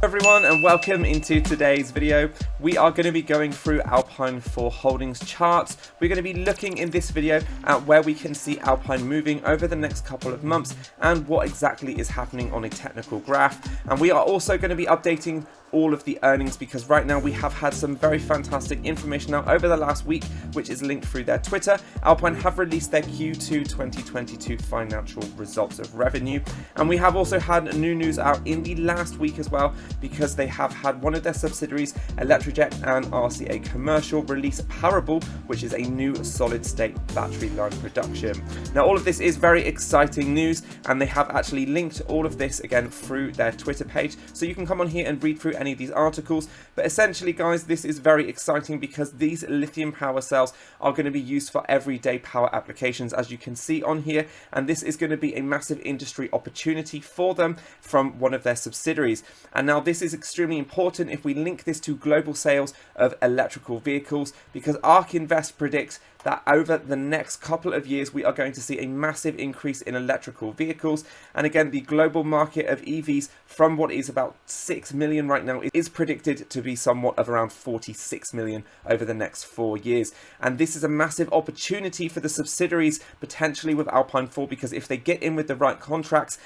Everyone, and welcome into today's video. We are going to be going through Alpine 4 holdings charts. We're going to be looking in this video at where we can see Alpine moving over the next couple of months and what exactly is happening on a technical graph. And we are also going to be updating all of the earnings because right now we have had some very fantastic information out over the last week, which is linked through their Twitter. Alpine have released their Q2 2022 financial results of revenue, and we have also had new news out in the last week as well, because they have had one of their subsidiaries, Electrojet and RCA Commercial, release Parable, which is a new solid state battery line production. Now all of this is very exciting news, and they have actually linked all of this again through their Twitter page, so you can come on here and read through any of these articles. But essentially guys, this is very exciting because these lithium power cells are going to be used for everyday power applications, as you can see on here, and this is going to be a massive industry opportunity for them from one of their subsidiaries. And now this is extremely important if we link this to global sales of electrical vehicles, because ARK Invest predicts that over the next couple of years we are going to see a massive increase in electrical vehicles. And again, the global market of EVs, from what is about 6 million right now, is predicted to be somewhat of around 46 million over the next 4 years. And this is a massive opportunity for the subsidiaries potentially with Alpine 4, because if they get in with the right contracts,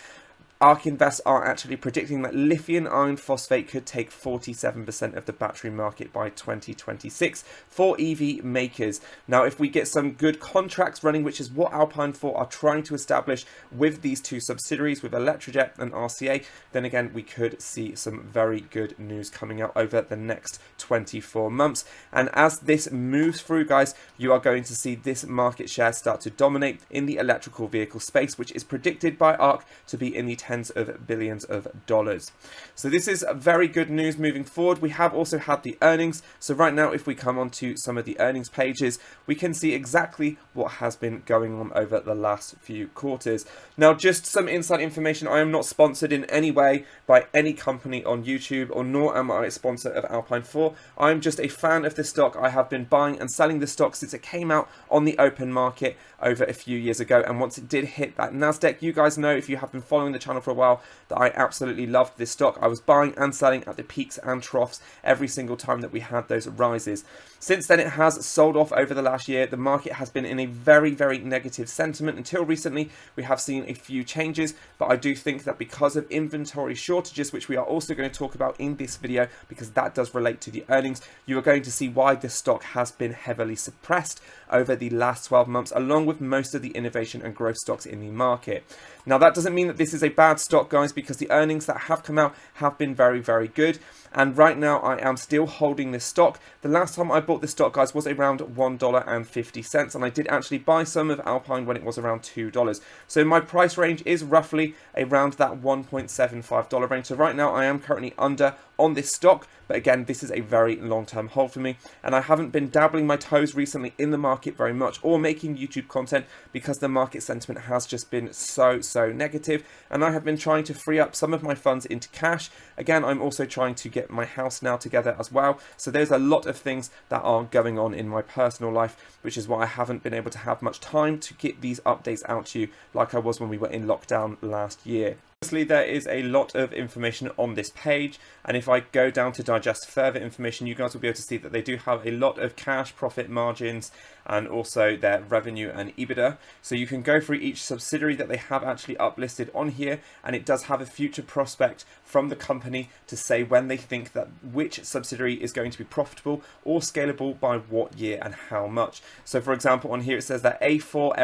ARK Invest are actually predicting that lithium iron phosphate could take 47% of the battery market by 2026 for EV makers. Now, if we get some good contracts running, which is what Alpine 4 are trying to establish with these two subsidiaries, with Electrojet and RCA, then again, we could see some very good news coming out over the next 24 months. And as this moves through, guys, you are going to see this market share start to dominate in the electrical vehicle space, which is predicted by ARK to be in the tens of billions of dollars. So this is very good news moving forward. We have also had the earnings. So right now, if we come on to some of the earnings pages, we can see exactly what has been going on over the last few quarters. Now, just some inside information. I am not sponsored in any way by any company on YouTube, or nor am I a sponsor of Alpine 4. I'm just a fan of this stock. I have been buying and selling this stock since it came out on the open market over a few years ago. And once it did hit that NASDAQ, you guys know, if you have been following the channel for a while, that I absolutely loved this stock. I was buying and selling at the peaks and troughs every single time that we had those rises. Since then, it has sold off over the last year. The market has been in a very, very negative sentiment until recently. We have seen a few changes, but I do think that because of inventory shortages, which we are also going to talk about in this video, because that does relate to the earnings, you are going to see why this stock has been heavily suppressed over the last 12 months, along with most of the innovation and growth stocks in the market. Now, that doesn't mean that this is a bad stock, guys, because the earnings that have come out have been very, very good. And right now, I am still holding this stock. The last time I bought this stock, guys, was around $1.50, and I did actually buy some of Alpine when it was around $2. So my price range is roughly around that $1.75 range. So right now, I am currently under on this stock, but again, this is a very long-term hold for me, and I haven't been dabbling my toes recently in the market very much, or making YouTube content, because the market sentiment has just been so negative, and I have been trying to free up some of my funds into cash. Again, I'm also trying to get my house now together as well, so there's a lot of things that are going on in my personal life, which is why I haven't been able to have much time to get these updates out to you like I was when we were in lockdown last year. Obviously, there is a lot of information on this page, and if I go down to digest further information, you guys will be able to see that they do have a lot of cash profit margins and also their revenue and EBITDA. So you can go through each subsidiary that they have actually uplisted on here, and it does have a future prospect from the company to say when they think that which subsidiary is going to be profitable or scalable by what year and how much. So for example, on here it says that A4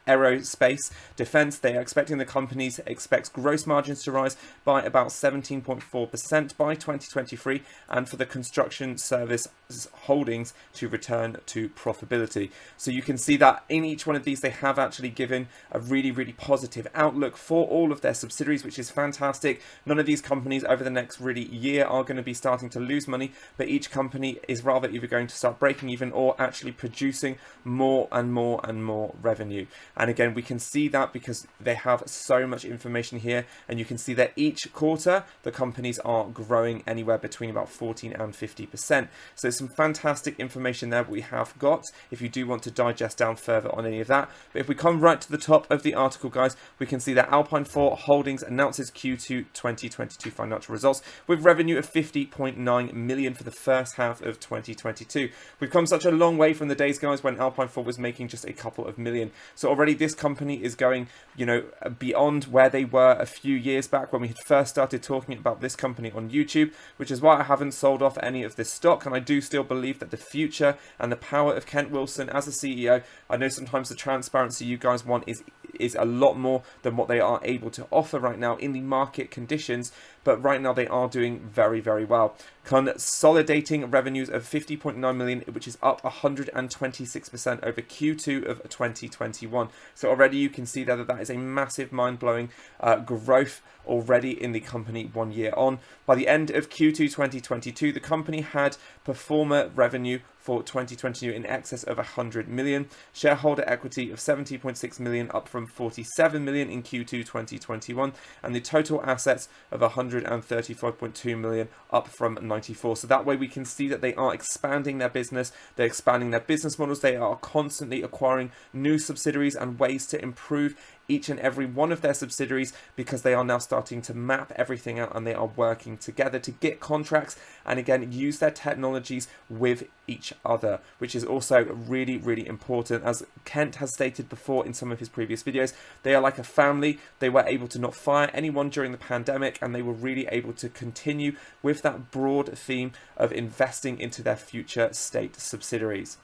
Aerospace Defense, they are expecting the companies expects gross margins to rise by about 17.4% by 2023, and for the construction service holdings to return to profitability. So you can see that in each one of these, they have actually given a really positive outlook for all of their subsidiaries, which is fantastic. None of these companies over the next really year are going to be starting to lose money, but each company is rather either going to start breaking even or actually producing more and more revenue. And again, we can see that because they have so much information here, and you can see that each quarter the companies are growing anywhere between about 14 and 50%. So some fantastic information there we have got if you do want to digest down further on any of that. But if we come right to the top of the article, guys, we can see that Alpine 4 Holdings announces Q2 2022 financial results with revenue of 50.9 million for the first half of 2022. We've come such a long way from the days, guys, when Alpine 4 was making just a couple of million. So already this company is going, beyond where they were a few years back when we had first started talking about this company on YouTube, which is why I haven't sold off any of this stock. And I do still believe that the future and the power of Kent Wilson as a CEO, I know sometimes the transparency you guys want is a lot more than what they are able to offer right now in the market conditions, but right now they are doing very, very well. Consolidating revenues of 50.9 million, which is up 126% over Q2 of 2021. So already you can see there that is a massive, mind-blowing growth already in the company 1 year on. By the end of Q2 2022, the company had performer revenue for 2022 in excess of 100 million, shareholder equity of 70.6 million, up from 47 million in Q2 2021, and the total assets of 135.2 million, up from 94. So that way we can see that they are expanding their business, they're expanding their business models, they are constantly acquiring new subsidiaries and ways to improve each and every one of their subsidiaries, because they are now starting to map everything out and they are working together to get contracts and again use their technologies with each other, which is also really, really important. As Kent has stated before in some of his previous videos, they are like a family. They were able to not fire anyone during the pandemic, and they were really able to continue with that broad theme of investing into their future state subsidiaries.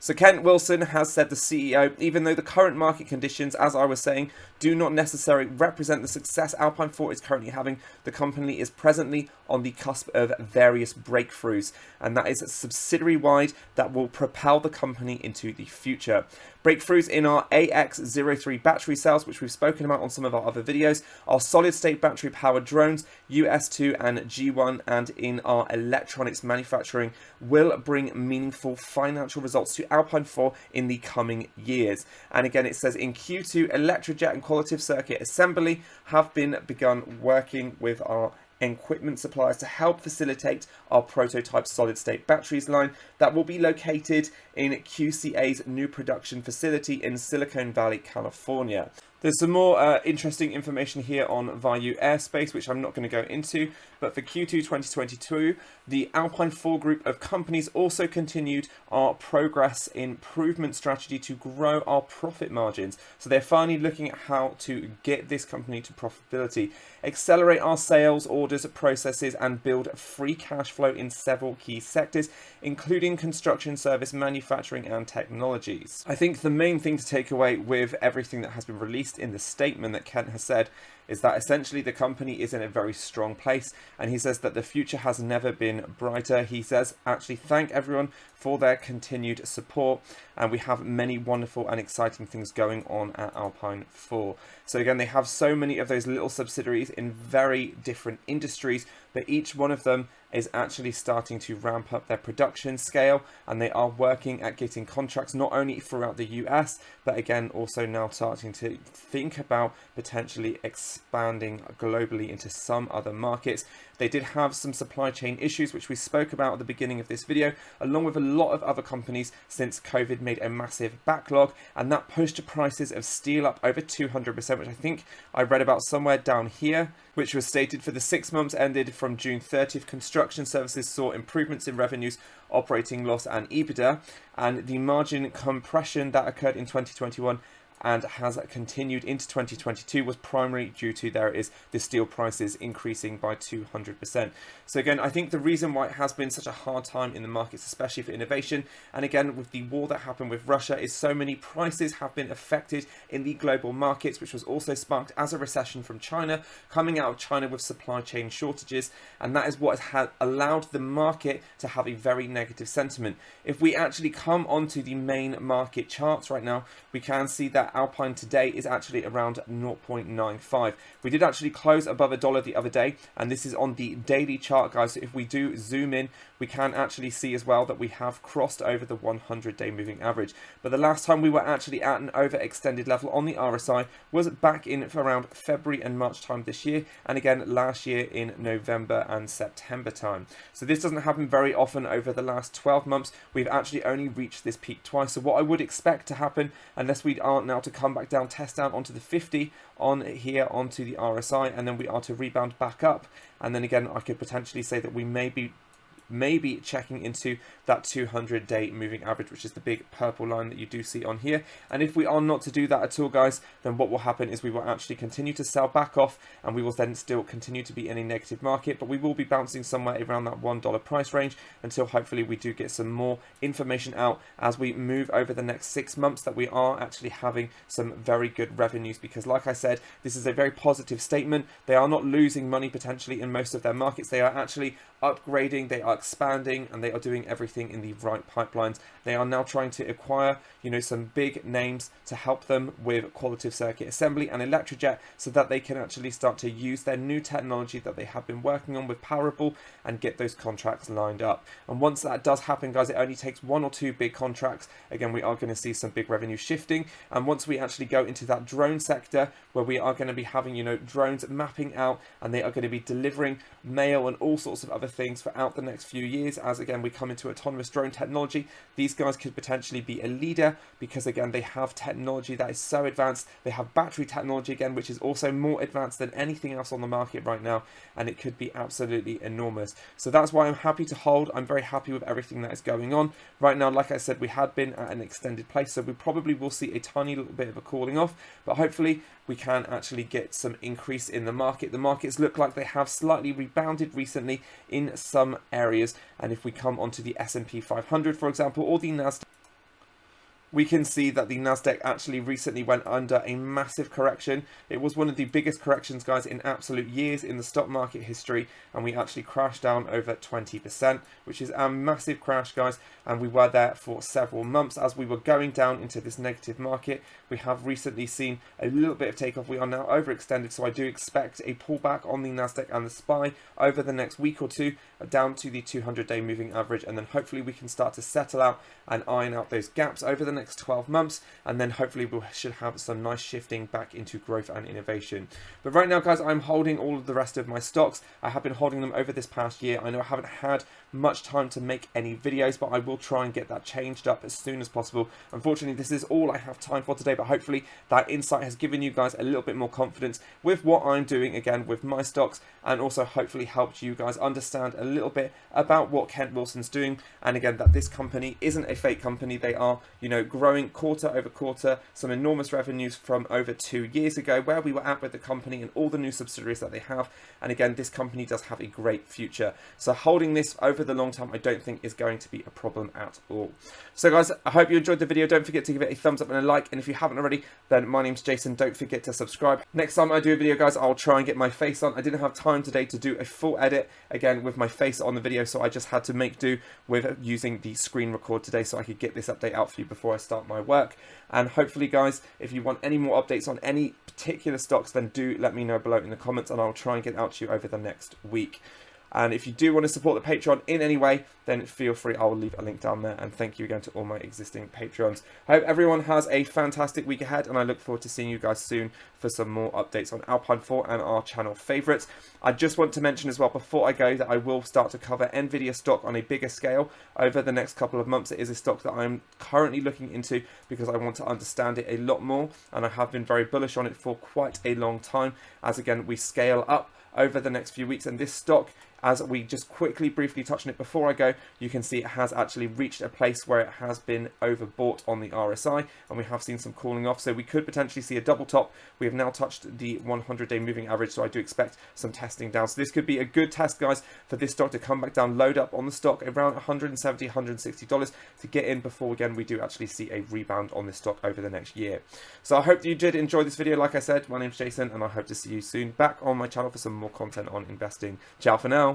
So Kent Wilson has said, the CEO, even though the current market conditions, as I was saying, do not necessarily represent the success Alpine 4 is currently having, the company is presently on the cusp of various breakthroughs, and that is subsidiary-wide that will propel the company into the future. Breakthroughs in our AX03 battery cells, which we've spoken about on some of our other videos, our solid-state battery-powered drones, US2 and G1, and in our electronics manufacturing will bring meaningful financial results to Alpine 4 in the coming years. And again, it says in Q2, Electrojet and Qualitative Circuit Assembly have begun working with our equipment suppliers to help facilitate our prototype solid-state batteries line that will be located in QCA's new production facility in Silicon Valley, California. There's some more interesting information here on Value Aerospace, which I'm not going to go into, but for Q2 2022, the Alpine 4 group of companies also continued our progress improvement strategy to grow our profit margins. So they're finally looking at how to get this company to profitability, accelerate our sales, orders, processes, and build free cash flow in several key sectors, including construction, service, manufacturing, and technologies. I think the main thing to take away with everything that has been released in the statement that Kent has said is that essentially the company is in a very strong place, and he says that the future has never been brighter. He says, actually, thank everyone for their continued support, and we have many wonderful and exciting things going on at Alpine 4. So again, they have so many of those little subsidiaries in very different industries, but each one of them is actually starting to ramp up their production scale, and they are working at getting contracts not only throughout the US, but again also now starting to think about potentially expanding globally into some other markets. They did have some supply chain issues, which we spoke about at the beginning of this video, along with a lot of other companies, since COVID made a massive backlog, and that pushed prices of steel up over 200%, which I think I read about somewhere down here, which was stated for the 6 months ended from June 30th. Construction services saw improvements in revenues, operating loss, and EBITDA, and the margin compression that occurred in 2021 and has continued into 2022 was primarily due to the steel prices increasing by 200%. So again, I think the reason why it has been such a hard time in the markets, especially for innovation, and again with the war that happened with Russia, is so many prices have been affected in the global markets, which was also sparked as a recession from China, coming out of China with supply chain shortages, and that is what has allowed the market to have a very negative sentiment. If we actually come onto the main market charts right now, we can see that Alpine today is actually around 0.95. We did actually close above $1 the other day, and this is on the daily chart, guys. So if we do zoom in, we can actually see as well that we have crossed over the 100-day moving average. But the last time we were actually at an overextended level on the RSI was back in for around February and March time this year, and again last year in November and September time. So this doesn't happen very often over the last 12 months. We've actually only reached this peak twice. So what I would expect to happen, unless we aren't now to come back down, test down onto the 50 on here onto the RSI, and then we are to rebound back up, and then again I could potentially say that we may be checking into that 200-day moving average, which is the big purple line that you do see on here. And if we are not to do that at all, guys, then what will happen is we will actually continue to sell back off, and we will then still continue to be in a negative market, but we will be bouncing somewhere around that $1 price range until hopefully we do get some more information out as we move over the next 6 months that we are actually having some very good revenues, because like I said, this is a very positive statement. They are not losing money potentially in most of their markets. They are actually upgrading, they are expanding, and they are doing everything in the right pipelines. They are now trying to acquire, you know, some big names to help them with qualitative circuit assembly and electrojet, so that they can actually start to use their new technology that they have been working on with Powerable and get those contracts lined up. And once that does happen, guys, it only takes 1 or 2 big contracts. Again, we are going to see some big revenue shifting, and once we actually go into that drone sector where we are going to be having, you know, drones mapping out, and they are going to be delivering mail and all sorts of other things throughout the next few years, as again we come into autonomous drone technology, these guys could potentially be a leader, because again they have technology that is so advanced. They have battery technology again, which is also more advanced than anything else on the market right now, and it could be absolutely enormous. So that's why I'm happy to hold. I'm very happy with everything that is going on right now. Like I said, we had been at an extended place, so we probably will see a tiny little bit of a cooling off, but hopefully we can actually get some increase in the market. The markets look like they have slightly rebounded recently in some areas, and if we come onto the S&P 500, for example, or the NASDAQ, we can see that the NASDAQ actually recently went under a massive correction. It was one of the biggest corrections, guys, in absolute years in the stock market history, and we actually crashed down over 20%, which is a massive crash, guys, and we were there for several months as we were going down into this negative market. We have recently seen a little bit of takeoff. We are now overextended, so I do expect a pullback on the NASDAQ and the SPY over the next week or two down to the 200-day moving average, and then hopefully we can start to settle out and iron out those gaps over the next 12 months, and then hopefully we should have some nice shifting back into growth and innovation. But right now, guys, I'm holding all of the rest of my stocks. I have been holding them over this past year. I know I haven't had much time to make any videos, but I will try and get that changed up as soon as possible. Unfortunately, this is all I have time for today, but hopefully that insight has given you guys a little bit more confidence with what I'm doing again with my stocks, and also hopefully helped you guys understand a little bit about what Kent Wilson's doing, and again that this company isn't a fake company. They are, you know, growing quarter over quarter, some enormous revenues from over 2 years ago where we were at with the company and all the new subsidiaries that they have, and again this company does have a great future. So holding this over the long term I don't think is going to be a problem at all. So guys, I hope you enjoyed the video. Don't forget to give it a thumbs up and a like, and if you haven't already, then my name's Jason. Don't forget to subscribe. Next time I do a video, guys, I'll try and get my face on. I didn't have time today to do a full edit again with my face on the video, so I just had to make do with using the screen record today so I could get this update out for you before I start my work. And hopefully, guys, if you want any more updates on any particular stocks, then do let me know below in the comments, and I'll try and get out to you over the next week. And if you do want to support the Patreon in any way, then feel free. I will leave a link down there. And thank you again to all my existing Patreons. I hope everyone has a fantastic week ahead, and I look forward to seeing you guys soon for some more updates on Alpine 4 and our channel favourites. I just want to mention as well before I go that I will start to cover Nvidia stock on a bigger scale over the next couple of months. It is a stock that I'm currently looking into because I want to understand it a lot more, and I have been very bullish on it for quite a long time, as again we scale up over the next few weeks. And this stock, as we just quickly briefly touch on it before I go, you can see it has actually reached a place where it has been overbought on the RSI, and we have seen some cooling off, so we could potentially see a double top. We have now touched the 100-day moving average, so I do expect some testing down. So this could be a good test, guys, for this stock to come back down, load up on the stock around $170, $160 to get in before again we do actually see a rebound on this stock over the next year. So I hope you did enjoy this video. Like I said, my name's Jason, and I hope to see you soon back on my channel for some more content on investing. Ciao for now.